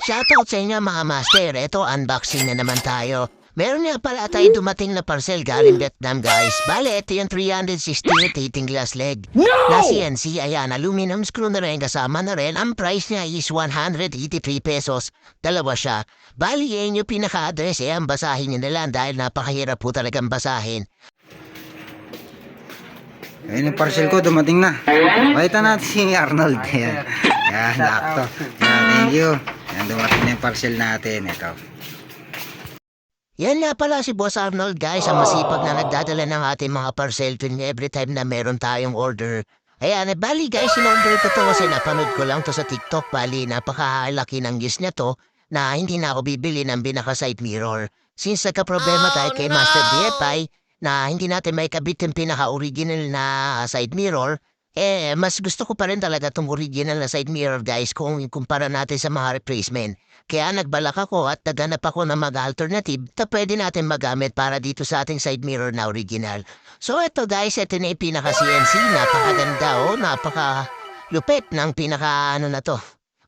Shoutout sa inyo mga master. Ito, unboxing na naman tayo. Meron nga pala tayo dumating na parcel galing Vietnam, guys. Bale, ito yung 360 rotating glass leg. Na CNC, ayan, aluminum screw na rin, kasama na rin. Ang price niya is 183 pesos. Dalawa siya. Bali, yan yung pinaka-address. Ang basahin nyo na lang dahil napakahirap po talagang basahin. Ayun yung parcel ko, dumating na. Pakita natin si Arnold. Yan, yan, lakto. Yan, thank you. Yan, dumating na yung parcel natin. Ito. Yan nga pala si Boss Arnold, guys, ang masipag na nagdadala ng ating mga parcel tuwing every time na meron tayong order. Ayan, bali guys, in-order ko to kasi napanood ko lang to sa TikTok. Bali, napakalaki ng gis niya to na hindi na ako bibili ng binaka-side mirror. Since nagka-problema tayo kay Master DFI na hindi natin may kabit yung pinaka-original na side mirror, mas gusto ko pa rin talaga itong original na side mirror, guys, kung kumpara natin sa mga replacement. Kaya nagbalak ako at naghanap ako ng mga alternative na pwede natin magamit para dito sa ating side mirror na original. So ito guys, ito na yung pinaka-CNC. Napakaganda napaka-lupit ng pinaka-ano na to.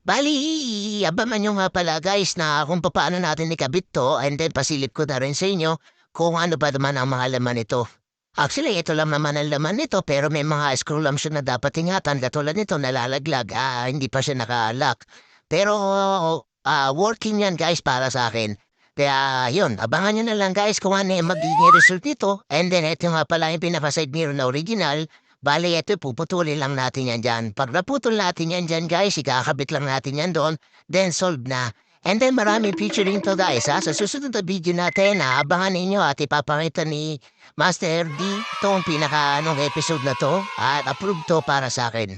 Bali, abangan nyo nga pala guys na kung paano natin ikabit to, and then pasilip ko na rin sa inyo kung ano ba naman ang mga laman nito. Actually, ito lang naman ang laman nito, pero may mga screw lang siya na dapat ingatan. Katulad nito, nalalaglag. Hindi pa siya naka-lock. Pero working yan guys para sa akin. Kaya yun, abangan nyo na lang guys kung ano yung magiging result nito. And then ito nga pala yung pinaka-side mirror na original. Bale, ito puputulin lang natin yan dyan. Pag naputol natin yan dyan guys, ikakabit lang natin yan doon. Then solve na. And then maraming featuring to guys ha. Sa susunod na video natin, abangan ninyo at ipapakita ni Master D itong pinaka episode na to at approve to para sa akin.